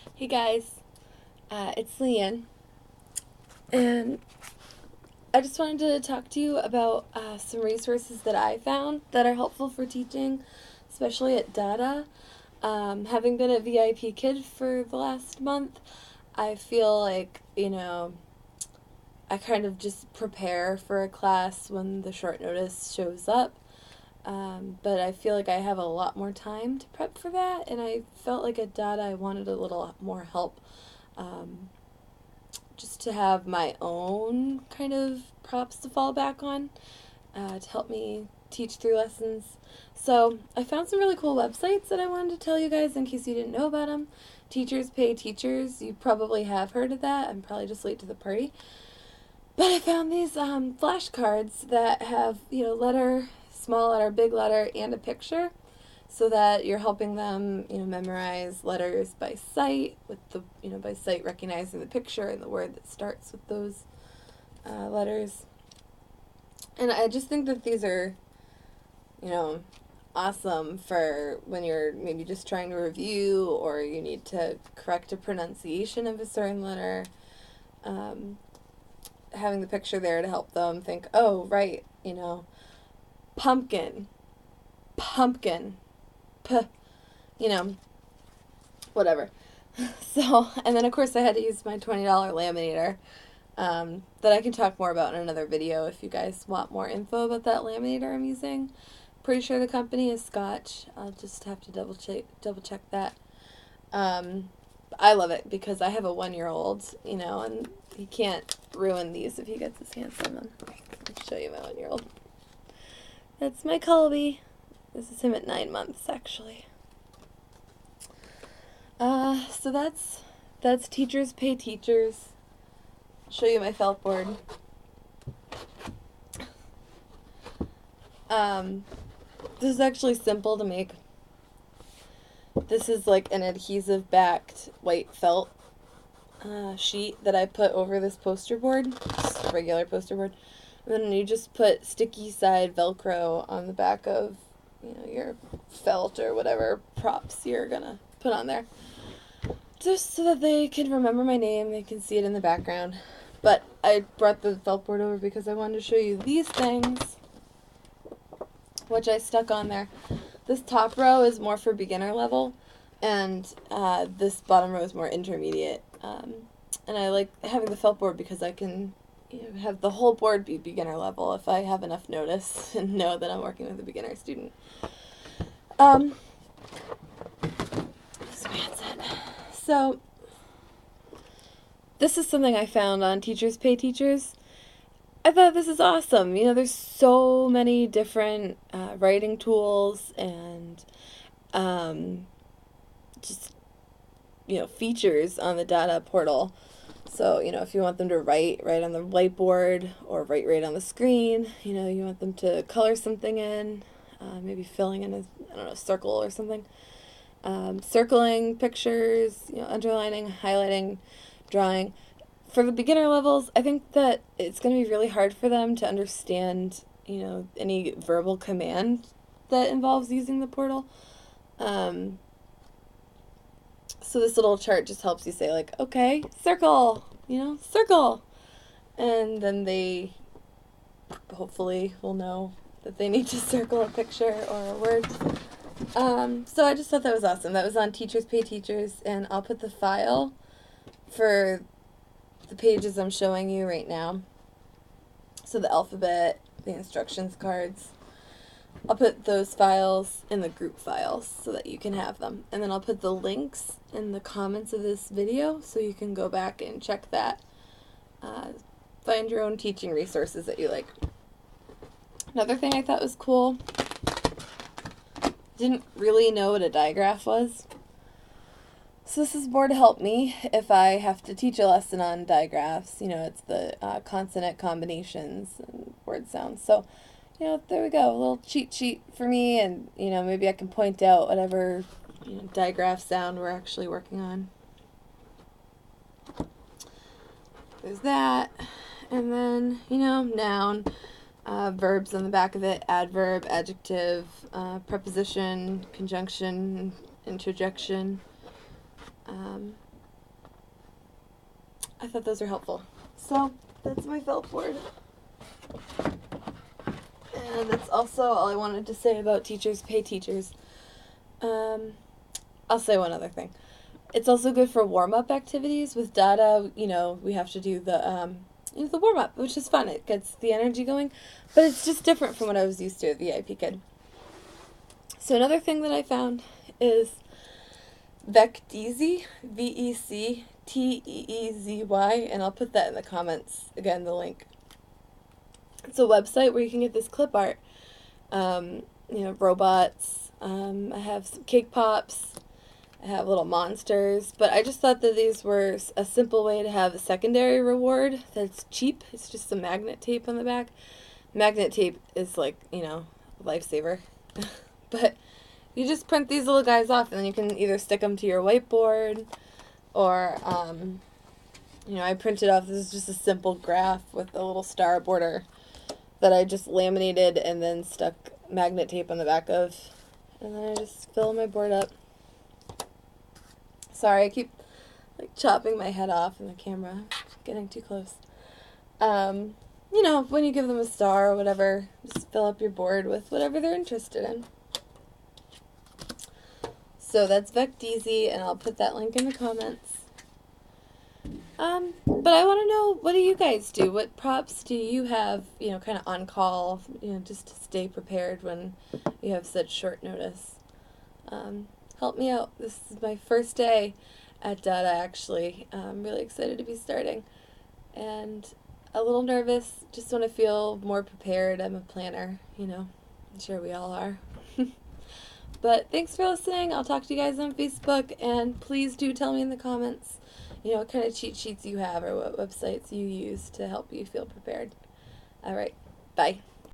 Hey guys, it's Leanne, and I just wanted to talk to you about some resources that I found that are helpful for teaching, especially at DaDa. Having been a VIP kid for the last month, I feel like, I kind of just prepare for a class when the short notice shows up. But I feel like I have a lot more time to prep for that, and I felt like at DaDa I wanted a little more help, um, just to have my own kind of props to fall back on, to help me teach through lessons. So I found some really cool websites that I wanted to tell you guys in case you didn't know about them. Teachers Pay Teachers, you probably have heard of that. I'm probably just late to the party. But I found these flashcards that have, letter, small letter, big letter, and a picture, so that you're helping them, memorize letters by sight, with the, by sight recognizing the picture and the word that starts with those letters. And I just think that these are, awesome for when you're maybe just trying to review or you need to correct a pronunciation of a certain letter. Having the picture there to help them think, oh, right, pumpkin, pumpkin, whatever. So, and then of course I had to use my $20 laminator, that I can talk more about in another video if you guys want more info about that laminator I'm using. Pretty sure the company is Scotch. I'll just have to double check that. I love it because I have a 1-year-old, and he can't ruin these if he gets his hands on them. I'll show you my 1-year-old. That's my Colby. This is him at 9 months, actually. So that's Teachers Pay Teachers. I'll show you my felt board. This is actually simple to make. This is like an adhesive-backed white felt sheet that I put over this poster board, just a regular poster board. And then you just put sticky side Velcro on the back of, your felt or whatever props you're gonna put on there, just so that they can remember my name. They can see it in the background. But I brought the felt board over because I wanted to show you these things, which I stuck on there. This top row is more for beginner level, and this bottom row is more intermediate. And I like having the felt board because I can have the whole board be beginner level if I have enough notice and know that I'm working with a beginner student. So this is something I found on Teachers Pay Teachers. I thought this is awesome. There's so many different writing tools and just, features on the DaDa portal. So, if you want them to write right on the whiteboard or write right on the screen, you want them to color something in, maybe filling in a circle or something. Circling pictures, underlining, highlighting, drawing. For the beginner levels, I think that it's going to be really hard for them to understand, any verbal command that involves using the portal. So this little chart just helps you say, like, okay, circle, circle. And then they hopefully will know that they need to circle a picture or a word. So I just thought that was awesome. That was on Teachers Pay Teachers, and I'll put the file for the pages I'm showing you right now. So the alphabet, the instructions cards, I'll put those files in the group files so that you can have them. And then I'll put the links in the comments of this video so you can go back and check that. Find your own teaching resources that you like. Another thing I thought was cool, didn't really know what a digraph was. So this is more to help me if I have to teach a lesson on digraphs. It's the consonant combinations and word sounds. So, there we go, a little cheat sheet for me, and, maybe I can point out whatever, digraph sound we're actually working on. There's that. And then, noun, verbs on the back of it, adverb, adjective, preposition, conjunction, interjection. I thought those were helpful. So that's my felt board. And that's also all I wanted to say about teachers pay teachers. I'll say one other thing. It's also good for warm-up activities. With DaDa, we have to do the warm-up, which is fun. It gets the energy going. But it's just different from what I was used to at VIP Kid. So another thing that I found is Vecteezy, Vecteezy, and I'll put that in the comments, again, the link. It's a website where you can get this clip art. Robots. I have some cake pops. I have little monsters. But I just thought that these were a simple way to have a secondary reward that's cheap. It's just some magnet tape on the back. Magnet tape is like, a lifesaver. But you just print these little guys off, and then you can either stick them to your whiteboard, or, I printed off, this is just a simple graph with a little star border that I just laminated and then stuck magnet tape on the back of, and then I just fill my board up. Sorry, I keep, chopping my head off in the camera, getting too close. When you give them a star or whatever, just fill up your board with whatever they're interested in. So that's Vecteezy, and I'll put that link in the comments. But I want to know, what do you guys do? What props do you have, kind of on call, just to stay prepared when you have such short notice? Help me out. This is my first day at DaDa, actually. I'm really excited to be starting. And a little nervous, just want to feel more prepared. I'm a planner, I'm sure we all are. But thanks for listening. I'll talk to you guys on Facebook, and please do tell me in the comments, what kind of cheat sheets you have or what websites you use to help you feel prepared. All right, bye.